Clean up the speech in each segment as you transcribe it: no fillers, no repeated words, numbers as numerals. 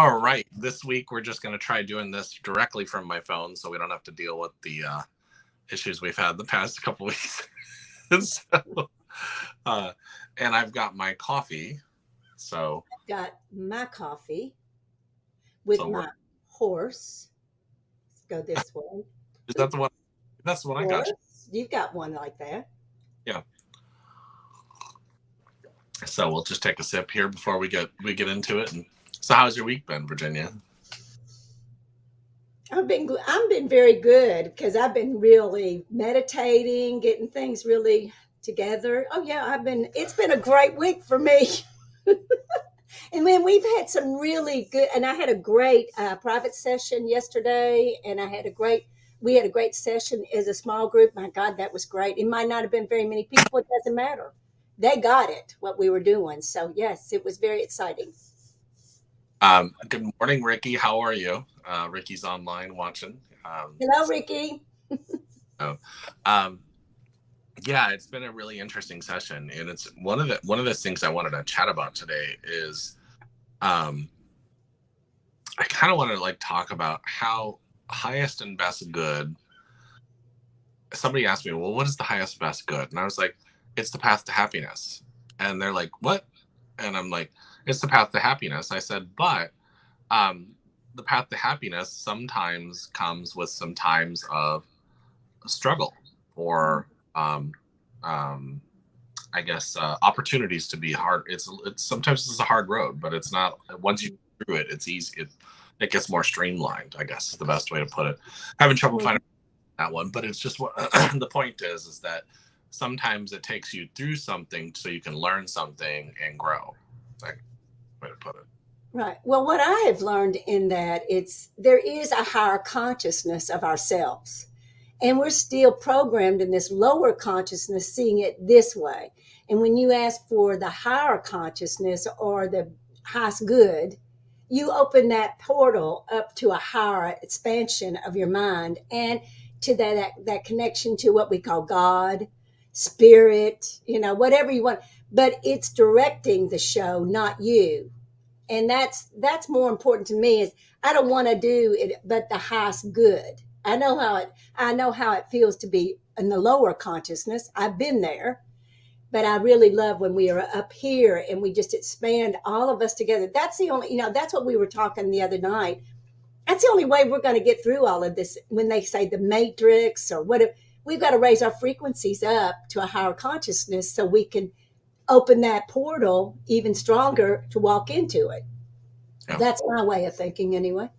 All right. This week, we're just going to try doing this directly from my phone so we don't have to deal with the issues we've had the past couple weeks. so, and I've got my coffee. So I've got my coffee with so my horse. Let's go this way. is that the one? That's the one I got you. Horse. You've got one like that. Yeah. So we'll just take a sip here before we get into it. And so, how's your week been, Virginia? I've been very good because I've been really meditating, getting things really together. Oh yeah, it's been a great week for me. And then we've had some really good, and I had a great private session yesterday, and we had a great session as a small group. My God, that was great. It might not have been very many people. It doesn't matter. They got it, what we were doing. So yes, it was very exciting. Good morning, Ricky. How are you? Ricky's online watching. Hello, Ricky. Yeah, it's been a really interesting session, and it's one of the things I wanted to chat about today is, I kind of want to talk about how highest and best good. Somebody asked me, well, what is the highest best good? And I was like, it's the path to happiness. And they're like, what? And I'm like, it's the path to happiness. I said, but the path to happiness sometimes comes with some times of struggle or I guess opportunities to be hard. It's sometimes it's a hard road, but it's not. Once you go through it, it's easy. It gets more streamlined, I guess is the best way to put it. Having trouble finding that one, but it's just what the point is that sometimes it takes you through something so you can learn something and grow. Like way to put it. Right. Well, what I have learned in that there is a higher consciousness of ourselves. And we're still programmed in this lower consciousness, seeing it this way. And when you ask for the higher consciousness or the highest good, you open that portal up to a higher expansion of your mind and to that connection to what we call God, spirit, whatever you want. But it's directing the show, not you. And that's more important to me is I don't want to do it, but the highest good. I know how it feels to be in the lower consciousness. I've been there, but I really love when we are up here and we just expand all of us together. That's the only, that's what we were talking the other night. That's the only way we're going to get through all of this. When they say the matrix or whatever, we've got to raise our frequencies up to a higher consciousness so we can open that portal even stronger to walk into it. Yeah. That's my way of thinking anyway.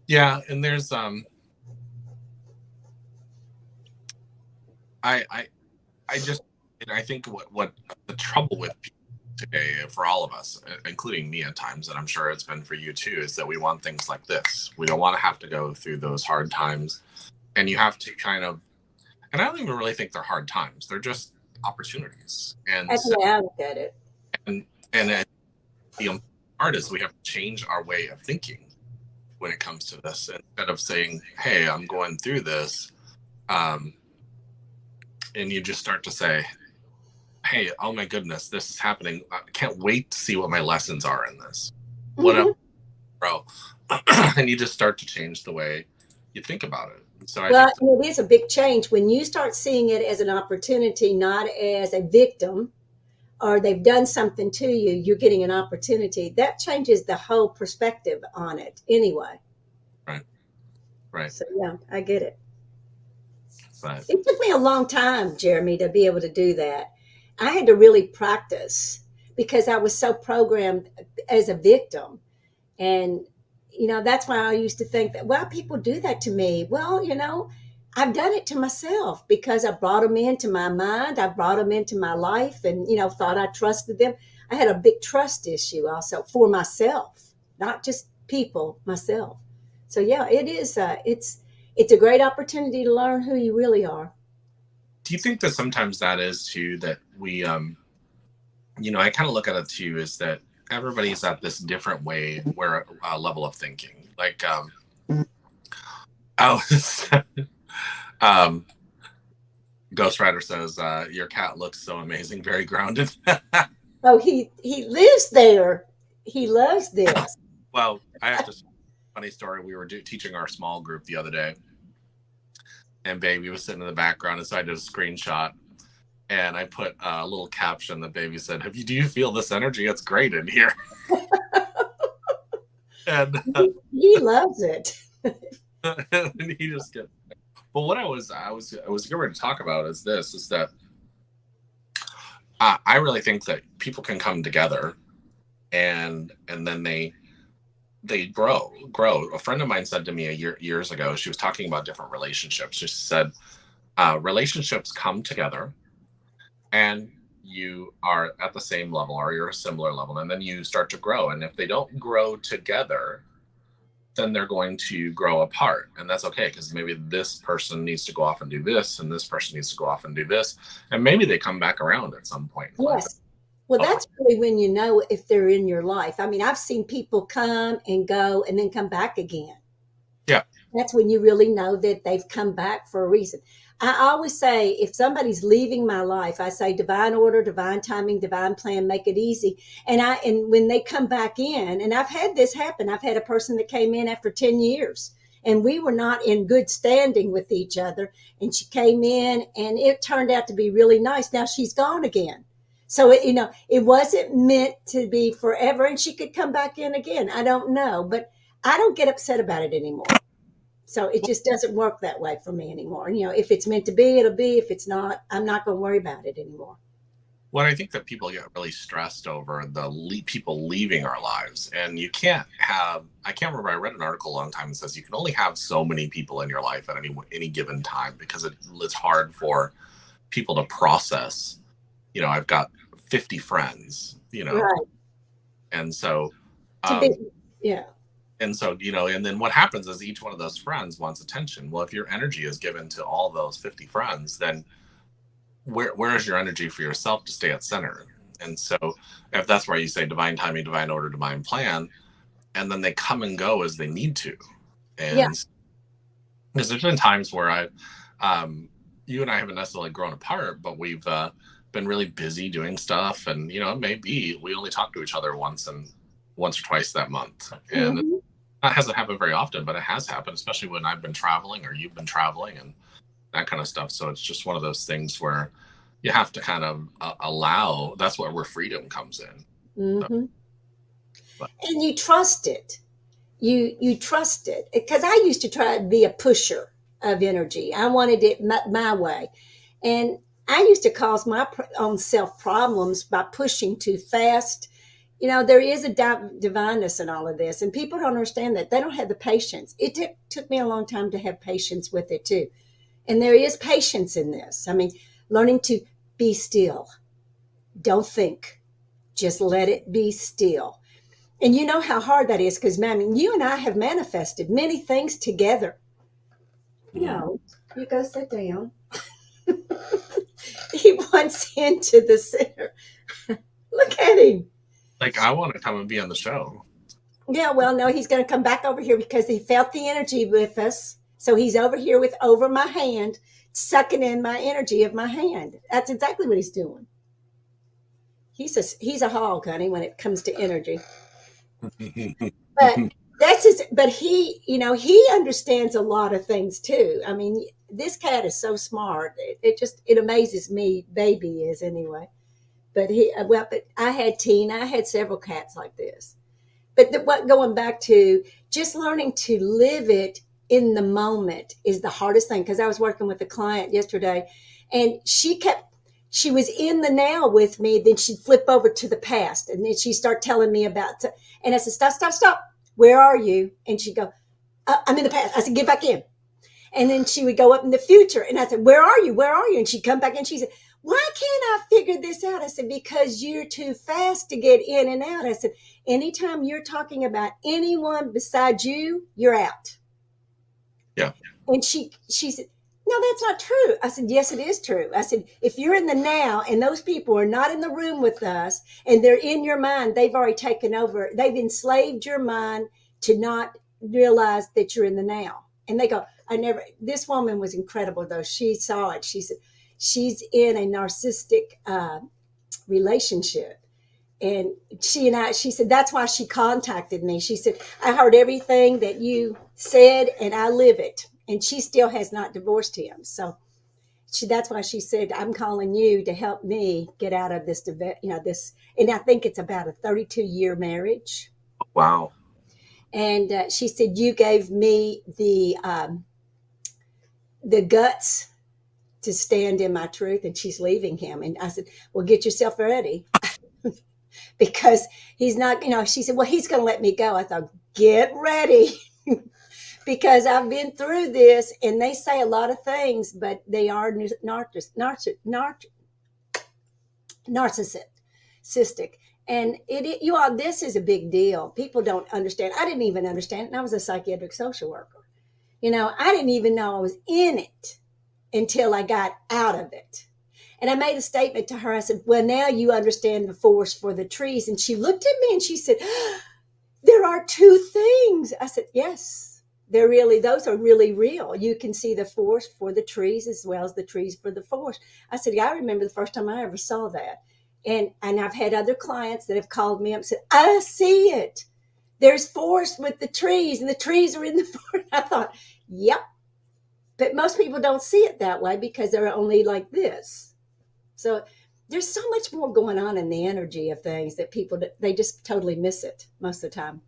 Yeah, and there's I think what the trouble with people today for all of us, including me at times, and I'm sure it's been for you too, is that we want things like this. We don't want to have to go through those hard times, and you have to and I don't even really think they're hard times. They're just opportunities. And that's the way I look at it. And the part is we have to change our way of thinking when it comes to this. Instead of saying, hey, I'm going through this, and you just start to say, hey, oh my goodness, this is happening. I can't wait to see what my lessons are in this. Mm-hmm. What up, bro? And you just start to change the way you think about it. So it is a big change when you start seeing it as an opportunity, not as a victim, or they've done something to you, you're getting an opportunity. That changes the whole perspective on it anyway. Right. So yeah, I get it. Right. It took me a long time, Jeremy, to be able to do that. I had to really practice because I was so programmed as a victim. And, that's why I used to think that, well, people do that to me. Well, I've done it to myself because I brought them into my mind. I brought them into my life and, thought I trusted them. I had a big trust issue also for myself, not just people, myself. So yeah, it is. It's a great opportunity to learn who you really are. Do you think that sometimes that is too, that we, I kind of look at it too, is that everybody's at this different level of thinking. Like, Ghost Rider says, your cat looks so amazing, very grounded. Oh, he lives there. He loves this. Well, I have to funny story. We were teaching our small group the other day, and baby was sitting in the background, and so I did a screenshot, and I put a little caption. The baby said, "Have you? Do you feel this energy? It's great in here." And, He loves it. and he just get. But what I was going to talk about is this: is that I really think that people can come together, and then they grow. A friend of mine said to me years ago. She was talking about different relationships. She said relationships come together, and you are at the same level or you're a similar level, and then you start to grow. And if they don't grow together, then they're going to grow apart, and that's okay, because maybe this person needs to go off and do this, and this person needs to go off and do this, and maybe they come back around at some point in life. Yes. Well, Oh, that's really when you know if they're in your life. I mean, I've seen people come and go and then come back again. yeah. That's when you really know that they've come back for a reason. I always say if somebody's leaving my life, I say divine order, divine timing, divine plan, make it easy. And when they come back in, and I've had this happen. I've had a person that came in after 10 years and we were not in good standing with each other. And she came in and it turned out to be really nice. Now she's gone again. So it wasn't meant to be forever, and she could come back in again. I don't know, but I don't get upset about it anymore. So it just doesn't work that way for me anymore. If it's meant to be, it'll be. If it's not, I'm not going to worry about it anymore. Well, I think that people get really stressed over the people leaving our lives, and you can't have. I can't remember. I read an article a long time that says you can only have so many people in your life at any given time, because it's hard for people to process. I've got 50 friends. Right. And so, To be, um, yeah. and then what happens is each one of those friends wants attention. Well, if your energy is given to all those 50 friends, then where is your energy for yourself to stay at center? And so, if that's why you say divine timing, divine order, divine plan, and then they come and go as they need to. Yeah. And because there's been times where you and I haven't necessarily grown apart, but we've been really busy doing stuff, and it may be we only talk to each other once or twice that month, and Hmm. that hasn't happened very often, but it has happened, especially when I've been traveling or you've been traveling and that kind of stuff. So it's just one of those things where you have to kind of allow. That's where freedom comes in. So, Hmm. but And you trust it. You trust it, because I used to try to be a pusher of energy. I wanted it my way, and I used to cause my own self problems by pushing too fast. There is a divineness in all of this, and people don't understand that. They don't have the patience. It took me a long time to have patience with it too. And there is patience in this. I mean, learning to be still. Don't think. Just let it be still. And you know how hard that is, because, man, you and I have manifested many things together. mhm. No, you go sit down. He wants into the center. Look at him. Like, I want to come and be on the show. Yeah, well, no, he's going to come back over here because he felt the energy with us. So he's over here over my hand, sucking in my energy of my hand. That's exactly what he's doing. He's a hog, honey, when it comes to energy. But but he understands a lot of things too. I mean, this cat is so smart. It amazes me. Baby is anyway. But I had Tina. I had several cats like this. But what going back to just learning to live it in the moment is the hardest thing. Because I was working with a client yesterday, and she was in the now with me. Then she'd flip over to the past, and then she'd start telling me about. And I said, "Stop, stop, stop! Where are you?" And she'd go, "I'm in the past." I said, "Get back in." And then she would go up in the future. And I said, "Where are you? Where are you?" And she'd come back and she said, "Why can't I figure this out?" I said, "Because you're too fast to get in and out." I said, "Anytime you're talking about anyone besides you, you're out." Yeah. And she said, "No, that's not true." I said, "Yes, it is true." I said, "If you're in the now and those people are not in the room with us and they're in your mind, they've already taken over. They've enslaved your mind to not realize that you're in the now." And they go, "I never." This woman was incredible, though. She saw it. She said she's in a narcissistic relationship, And she said, that's why she contacted me. She said, I heard everything that you said and I live it. And she still has not divorced him. So that's why she said, I'm calling you to help me get out of this, this. And I think it's about a 32-year marriage. Wow. And she said, you gave me the guts to stand in my truth, and she's leaving him. And I said, well, get yourself ready because he's not, she said, well, he's going to let me go. I thought, get ready. Because I've been through this, and they say a lot of things, but they are narcissistic. And you all, this is a big deal. People don't understand. I didn't even understand it. And I was a psychiatric social worker. I didn't even know I was in it until I got out of it. And I made a statement to her. I said, well, now you understand the force for the trees. And she looked at me and she said, there are two things. I said, yes. Those are really real. You can see the forest for the trees as well as the trees for the forest. I said, yeah, I remember the first time I ever saw that. And I've had other clients that have called me up and said, I see it. There's forest with the trees and the trees are in the forest. I thought, yep. But most people don't see it that way because they're only like this. So there's so much more going on in the energy of things that they just totally miss it most of the time.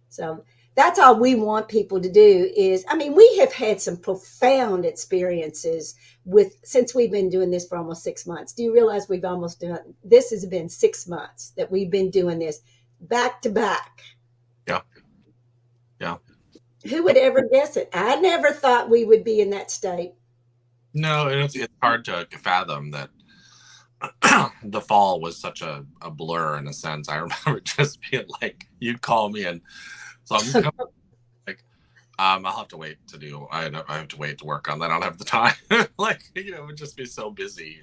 So that's all we want people to do is, we have had some profound experiences since we've been doing this for almost 6 months. Do you realize this has been 6 months that we've been doing this back to back? Yeah. Yeah. Who would ever guess it? I never thought we would be in that state. No, it's hard to fathom that the fall was such a blur in a sense. I remember just being like, you'd call me and so I'm just like, I'll have to wait I have to wait to work on that. I don't have the time. It would just be so busy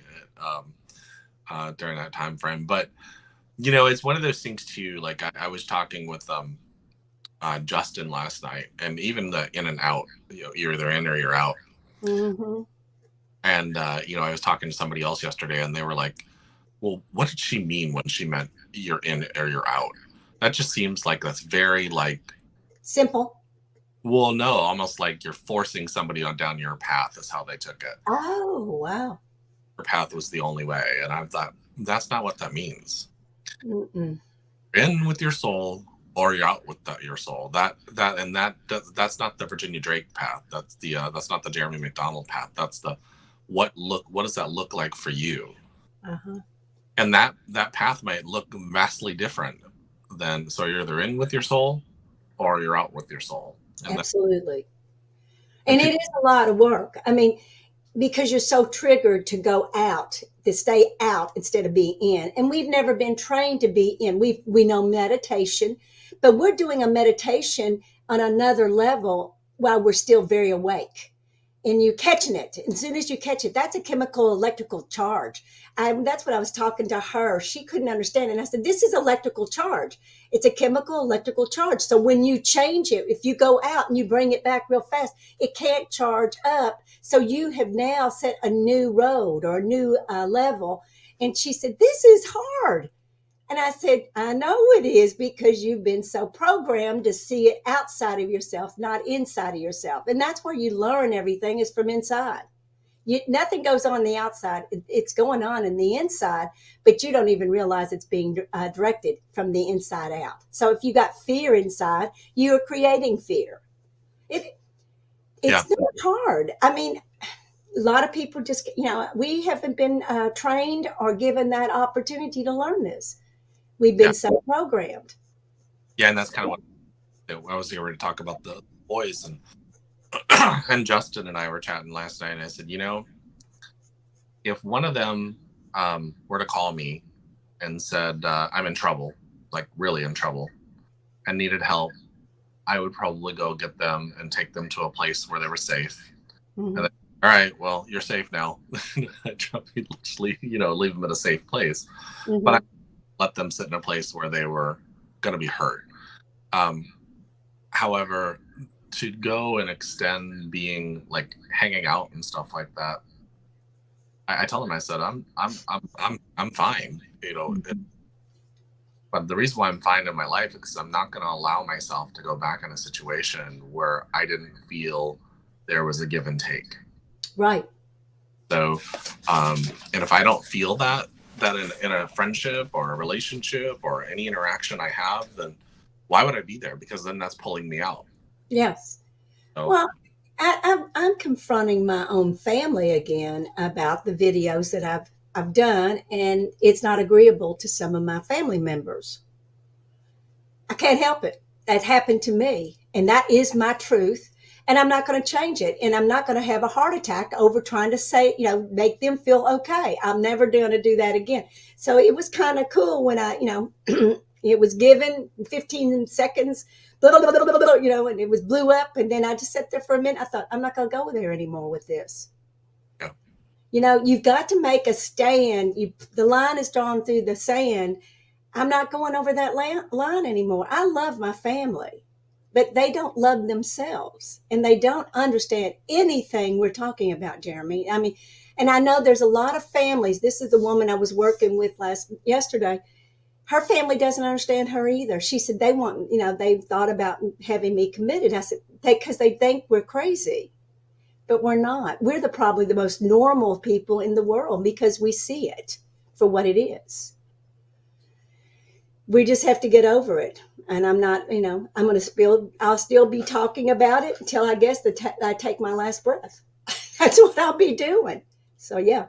during that time frame. But, it's one of those things too. Like I was talking with Justin last night, and even the in and out, you're either in or you're out. Mm-hmm. And, I was talking to somebody else yesterday and they were like, well, what did she mean when she meant you're in or you're out? That just seems like that's very simple. Well, no, almost like you're forcing somebody down your path is how they took it. Oh, wow. Your path was the only way. And I thought, that's not what that means. Mm-mm. In with your soul or you're out with your soul. That's not the Virginia Drake path. That's not the Jeremy McDonald path. That's what does that look like for you? Uh-huh. And that path might look vastly different so you're either in with your soul or you're out with your soul. And absolutely. And it is a lot of work. Because you're so triggered to go out, to stay out instead of being in. And we've never been trained to be in. We know meditation, but we're doing a meditation on another level while we're still very awake. And you're catching it. As soon as you catch it, that's a chemical electrical charge. That's what I was talking to her. She couldn't understand. And I said, this is electrical charge. It's a chemical electrical charge. So when you change it, if you go out and you bring it back real fast, it can't charge up. So you have now set a new road or a new level. And she said, this is hard. And I said, I know it is because you've been so programmed to see it outside of yourself, not inside of yourself. And that's where you learn everything is from inside. Nothing goes on the outside. It's going on in the inside, but you don't even realize it's being directed from the inside out. So if you got fear inside, you are creating fear. It's not hard. A lot of people just, we haven't been trained or given that opportunity to learn this. We've been so programmed. Yeah, and that's kind of what I was here to talk about the boys, and Justin and I were chatting last night, and I said, if one of them were to call me and said, I'm in trouble, like really in trouble, and needed help, I would probably go get them and take them to a place where they were safe. Mm-hmm. And then, all right, well, you're safe now. Leave them in a safe place. Mm-hmm. But I let them sit in a place where they were going to be hurt. However, to go and extend being like hanging out and stuff like that, I tell them, I said, I'm fine. But the reason why I'm fine in my life is because I'm not going to allow myself to go back in a situation where I didn't feel there was a give and take. Right. So, and if I don't feel that in a friendship or a relationship or any interaction I have, then why would I be there? Because then that's pulling me out. Yes. So, Well, I'm confronting my own family again about the videos that I've done, and it's not agreeable to some of my family members. I can't help it. That happened to me, and that is my truth. And I'm not going to change it. And I'm not going to have a heart attack over trying to say, make them feel okay. I'm never going to do that again. So it was kind of cool when it was given 15 seconds, blah, blah, blah, blah, blah, and it was blew up. And then I just sat there for a minute. I thought, I'm not going to go there anymore with this. yeah. You've got to make a stand. The line is drawn through the sand. I'm not going over that line anymore. I love my family, but they don't love themselves and they don't understand anything we're talking about, Jeremy. I mean, and I know there's a lot of families. This is the woman I was working with yesterday. Her family doesn't understand her either. She said they've thought about having me committed. I said, because they think we're crazy, but we're not. We're probably the most normal people in the world because we see it for what it is. We just have to get over it. And I'm not, I'm going to I'll still be talking about it until I guess I take my last breath. That's what I'll be doing. So, yeah,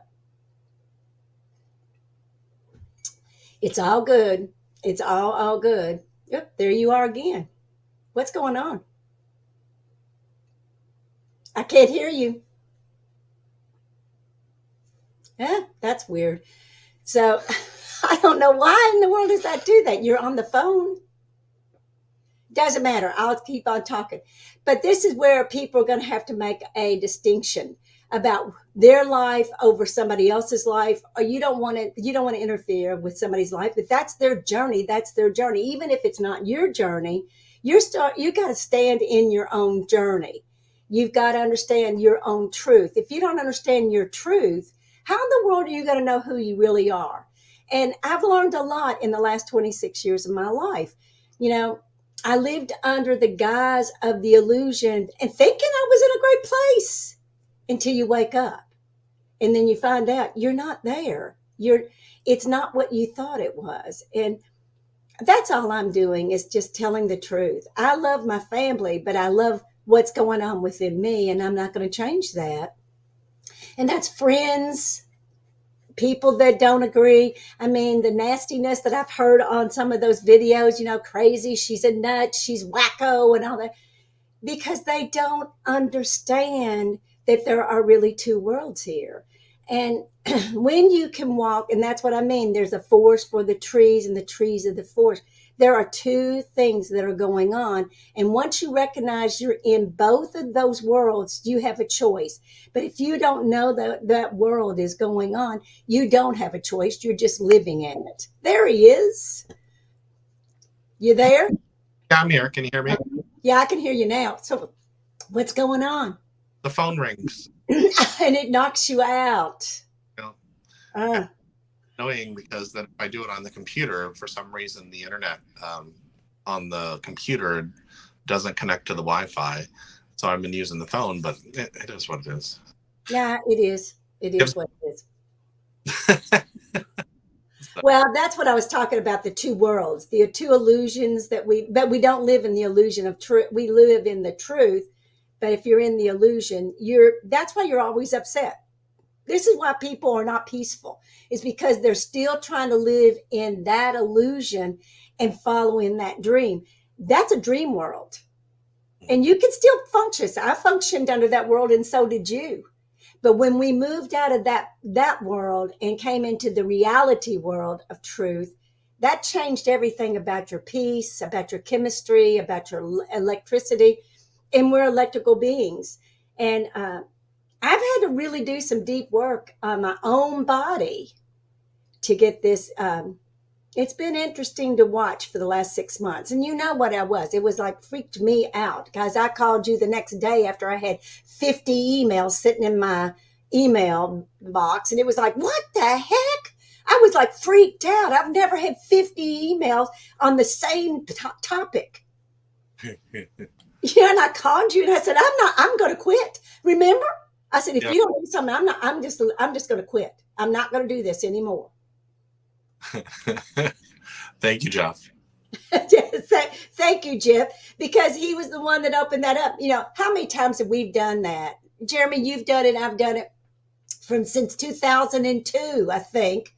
it's all good. It's all good. Yep, there you are again. What's going on? I can't hear you. Yeah, that's weird. So, I don't know why in the world does that do that. You're on the phone. Doesn't matter. I'll keep on talking. But this is where people are going to have to make a distinction about their life over somebody else's life. Or you don't want to interfere with somebody's life. If that's their journey, that's their journey. Even if it's not your journey, you got to stand in your own journey. You've got to understand your own truth. If you don't understand your truth, how in the world are you going to know who you really are? And I've learned a lot in the last 26 years of my life. I lived under the guise of the illusion and thinking I was in a great place until you wake up. And then you find out you're not there. It's not what you thought it was. And that's all I'm doing is just telling the truth. I love my family, but I love what's going on within me, and I'm not going to change that. And that's friends, people that don't agree. I mean, the nastiness that I've heard on some of those videos, crazy, she's a nut, she's wacko, and all that, because they don't understand that there are really two worlds here. And when you can walk, and that's what I mean, there's a forest for the trees and the trees of the forest. There are two things that are going on. And once you recognize you're in both of those worlds, you have a choice. But if you don't know that world is going on, you don't have a choice. You're just living in it. There he is. You there? Yeah, I'm here. Can you hear me? Yeah, I can hear you now. So what's going on? The phone rings. And it knocks you out. Annoying because then if I do it on the computer, for some reason the internet on the computer doesn't connect to the Wi-Fi. So I've been using the phone, but it is what it is. Yeah, it is. It is what it is. Well, that's what I was talking about, the two worlds, the two illusions but we don't live in the illusion of truth. We live in the truth. But if you're in the illusion, that's why you're always upset. This is why people are not peaceful. It's because they're still trying to live in that illusion and following that dream. That's a dream world. And you can still function. I functioned under that world, and so did you. But when we moved out of that world and came into the reality world of truth, that changed everything about your peace, about your chemistry, about your electricity. And we're electrical beings. And I've had to really do some deep work on my own body to get this. It's been interesting to watch for the last 6 months. And you know what I was. It was like freaked me out. Guys, I called you the next day after I had 50 emails sitting in my email box. And it was like, what the heck? I was like freaked out. I've never had 50 emails on the same topic. Yeah, and I called you and I said, I'm going to quit. Remember? I said, if Yeah. you don't do something, I'm just going to quit. I'm not going to do this anymore. Thank you, Jeff. Thank you, Jeff, because he was the one that opened that up. How many times have we done that? Jeremy, you've done it. I've done it since 2002, I think.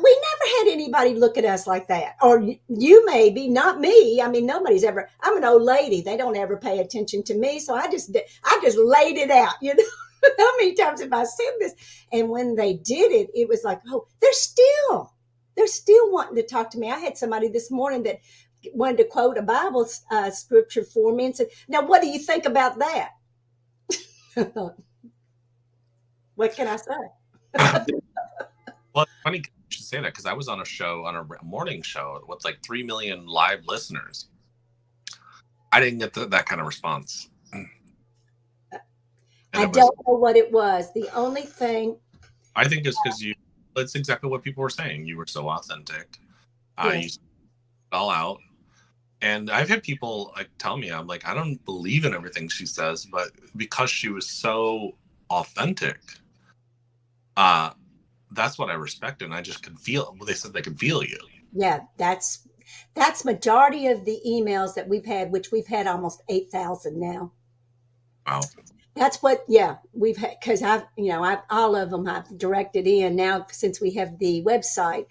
We never had anybody look at us like that. Or you maybe, not me. I mean, nobody's ever, I'm an old lady. They don't ever pay attention to me. So I just laid it out, How many times have I said this? And when they did it, it was like, oh, they're still wanting to talk to me. I had somebody this morning that wanted to quote a Bible scripture for me and said, now, what do you think about that? What can I say? Well, it's funny you should say that because I was on a morning show with like 3 million live listeners. I didn't get that kind of response. I don't know what it was. The only thing I think it's because it's exactly what people were saying. You were so authentic. yes. You it all out. And I've had people like tell me, I'm like, I don't believe in everything she says, but because she was so authentic, that's what I respect. And I just could feel, they said they could feel you. Yeah, that's majority of the emails that we've had, which we've had almost 8,000 now. Wow. That's what, we've had, because I've all of them I've directed in now since we have the website.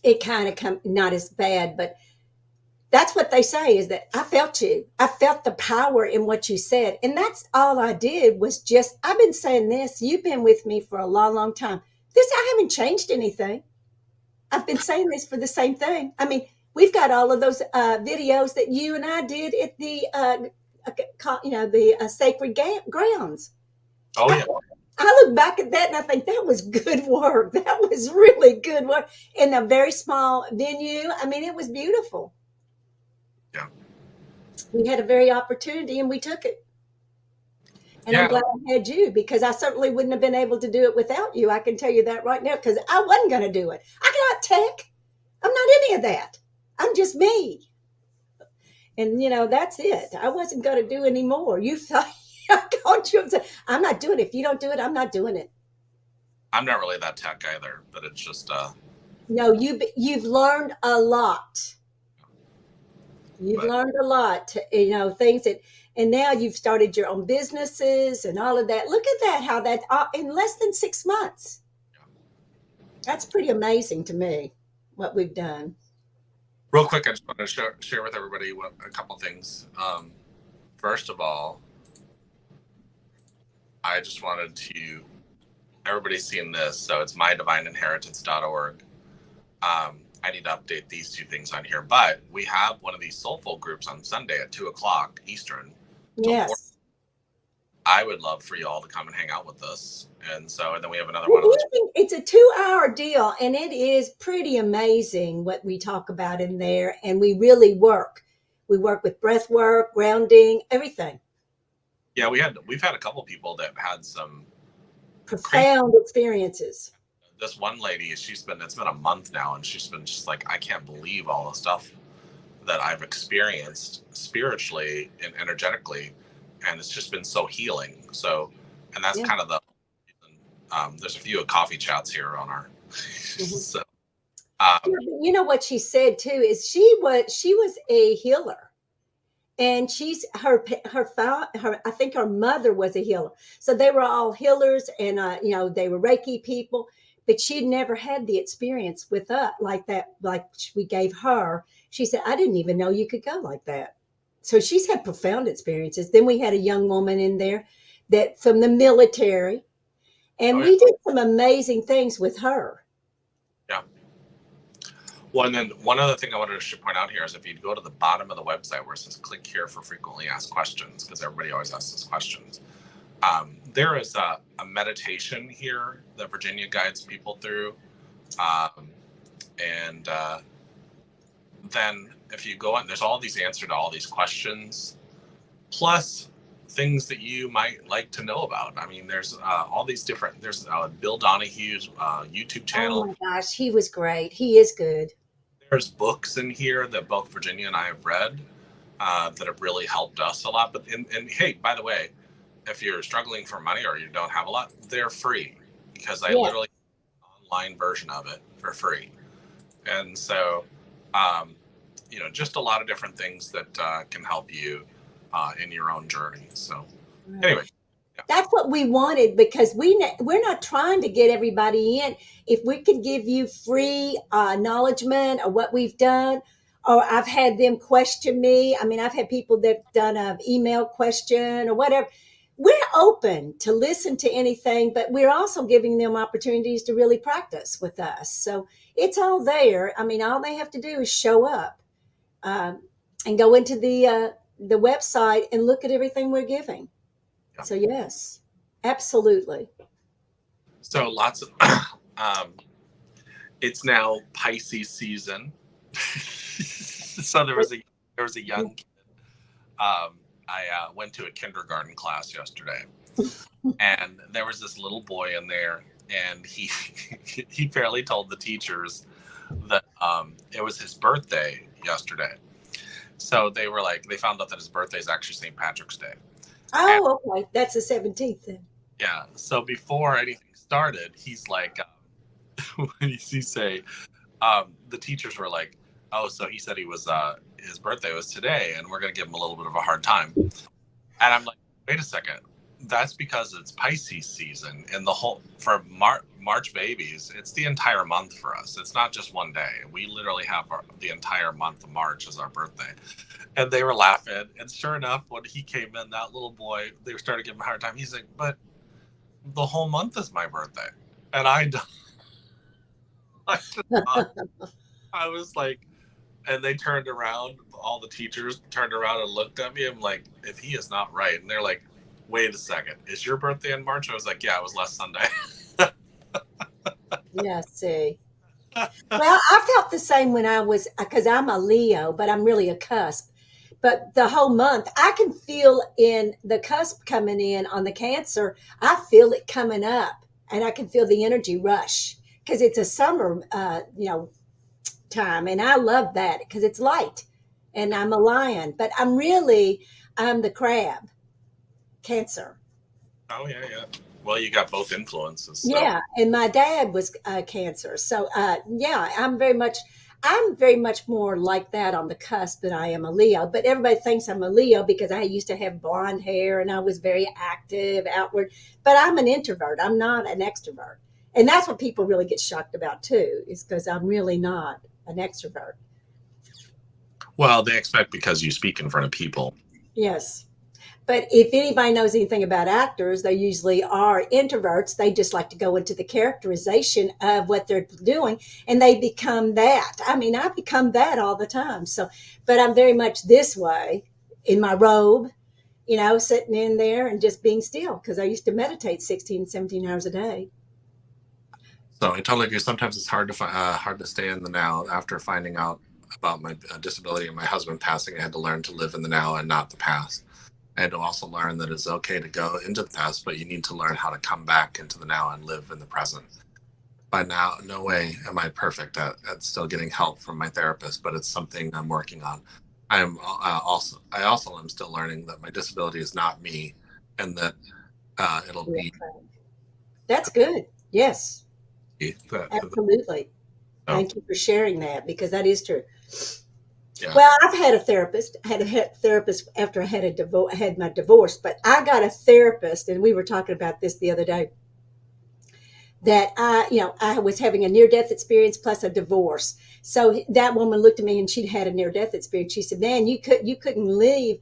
It kind of come not as bad, but that's what they say is that I felt you. I felt the power in what you said. And that's all I did was I've been saying this. You've been with me for a long, long time. I haven't changed anything. I've been saying this for the same thing. I mean, we've got all of those videos that you and I did at the sacred grounds. Oh, yeah. I look back at that and I think that was good work. That was really good work in a very small venue. I mean, it was beautiful. Yeah. We had a very opportunity and we took it. And I'm glad I had you because I certainly wouldn't have been able to do it without you. I can tell you that right now because I wasn't going to do it. I'm not tech. I'm not any of that. I'm just me. And, that's it. I wasn't going to do any more. You thought, I called you and said, I'm not doing it. If you don't do it, I'm not doing it. I'm not really that tech either, but it's just. No, you've learned a lot. You've learned a lot, things that, and now you've started your own businesses and all of that. Look at that, how that in less than 6 months. That's pretty amazing to me, what we've done. Real quick, I just want to share with everybody a couple things. First of all, I just wanted to, everybody's seen this, so it's mydivineinheritance.org. I need to update these two things on here, but we have one of these soulful groups on Sunday at 2:00 Eastern. Yes. 4. I would love for you all to come and hang out with us. And then we have another one. It's a 2-hour deal, and it is pretty amazing what we talk about in there. And we really work. We work with breath work, grounding, everything. Yeah, we've had a couple people that had some profound experiences. This one lady, it's been a month now, and she's been just like, I can't believe all the stuff that I've experienced spiritually and energetically, and it's just been so healing. So, and that's kind of the there's a few coffee chats here on our so you know what she said too is she was a healer, and she's her I think her mother was a healer, so they were all healers, and they were Reiki people, but she'd never had the experience with us like that, like we gave her. She said, I didn't even know you could go like that. So she's had profound experiences. Then we had a young woman in there that from the military, and we did some amazing things with her. Yeah. Well, and then one other thing I wanted to point out here is if you go to the bottom of the website where it says click here for frequently asked questions, because everybody always asks us questions. There is a meditation here that Virginia guides people through. And then if you go in, there's all these answers to all these questions. Plus, things that you might like to know about. I mean, there's all these different. There's Bill Donahue's YouTube Oh channel. my gosh, he was great. He is good. There's books in here that both Virginia and I have read that have really helped us a lot. But and hey, by the way, if you're struggling for money or you don't have a lot, they're free because I Yeah. literally online version of it for free. And so, um, just a lot of different things that can help you in your own journey. So, Right. anyway, yeah, That's what we wanted because we're not trying to get everybody in. If we could give you free acknowledgement of what we've done, or I've had them question me. I mean, I've had people that've done an email question or whatever. We're open to listen to anything, but we're also giving them opportunities to really practice with us. So it's all there. I mean, all they have to do is show up um, and go into the website and look at everything we're giving. yeah. So yes, absolutely. So lots of, it's now Pisces season. So there was a young kid. I went to a kindergarten class yesterday, and there was this little boy in there, and he he fairly told the teachers that it was his birthday yesterday. So they were like, they found out that his birthday is actually St. Patrick's Day. And Oh, okay. That's the 17th then. yeah, so before anything started, he's like, what did he say? The teachers were like, "Oh, so he said he was his birthday was today, and we're gonna give him a little bit of a hard time." And I'm like, "Wait a second, that's because it's Pisces season, and the whole for March babies, it's the entire month for us. It's not just one day. We literally have the entire month of March as our birthday." And they were laughing, and sure enough, when he came in, that little boy, they started giving him a hard time. He's like, "But the whole month is my birthday," and I, I was like, and they turned around, all the teachers turned around and looked at me. I'm like, if he is not right. And they're like, wait a second, is your birthday in March? I was like, yeah, it was last Sunday. Yeah, see. Well, I felt the same when I was because I'm a Leo, but I'm really a cusp. But the whole month, I can feel in the cusp coming in on the Cancer. I feel it coming up, and I can feel the energy rush because it's a summer, time, and I love that because it's light, and I'm a lion, but I'm the crab, Cancer. Oh, yeah, yeah. Well, you got both influences. So, Yeah, and my dad was Cancer, so yeah, I'm very much more like that on the cusp than I am a Leo. But everybody thinks I'm a Leo because I used to have blonde hair and I was very active, outward. But I'm an introvert. I'm not an extrovert, and that's what people really get shocked about too, is because I'm really not an extrovert. well, they expect because you speak in front of people. Yes. But if anybody knows anything about actors, they usually are introverts. They just like to go into the characterization of what they're doing and they become that. I mean, I become that all the time. So, but I'm very much this way in my robe, sitting in there and just being still because I used to meditate 16, 17 hours a day. So I totally agree. Sometimes it's hard to stay in the now after finding out about my disability and my husband passing. I had to learn to live in the now and not the past. I had to also learn that it's okay to go into the past, but you need to learn how to come back into the now and live in the present. By now, no way am I perfect at still getting help from my therapist, but it's something I'm working on. I also am still learning that my disability is not me, and that it'll Yeah. be That's good. Yes, the absolutely. so, Thank you for sharing that because that is true. yeah. Well, I've had a therapist. I had a therapist after I had had my divorce, but I got a therapist, and we were talking about this the other day. That I was having a near death experience plus a divorce. So that woman looked at me, and she'd had a near death experience. She said, "Man, you couldn't leave.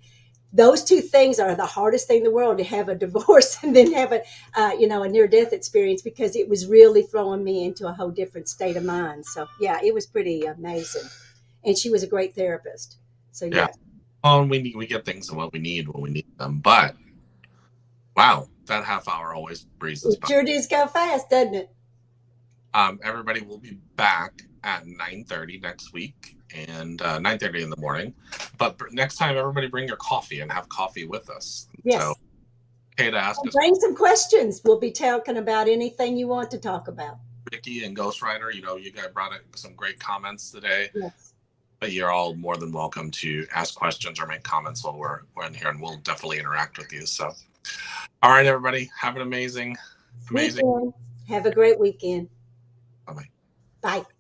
Those two things are the hardest thing in the world to have a divorce and then have a near death experience because it was really throwing me into a whole different state of mind." So yeah, it was pretty amazing, and she was a great therapist. So Yeah. yes. Well, and we get things and what we need when we need them. But wow, that half hour always breezes It by. sure does go fast, doesn't it? Everybody will be back at 9:30 next week and 9:30 in the morning. But next time, everybody bring your coffee and have coffee with us. So Yes. okay to ask And us, bring some questions. We'll be talking about anything you want to talk about. Ricky and Ghostwriter. You guys brought some great comments today. Yes. But you're all more than welcome to ask questions or make comments while we're in here, and we'll definitely interact with you. So, all right, everybody, have an amazing. Weekend. Have a great weekend. Bye bye. Bye.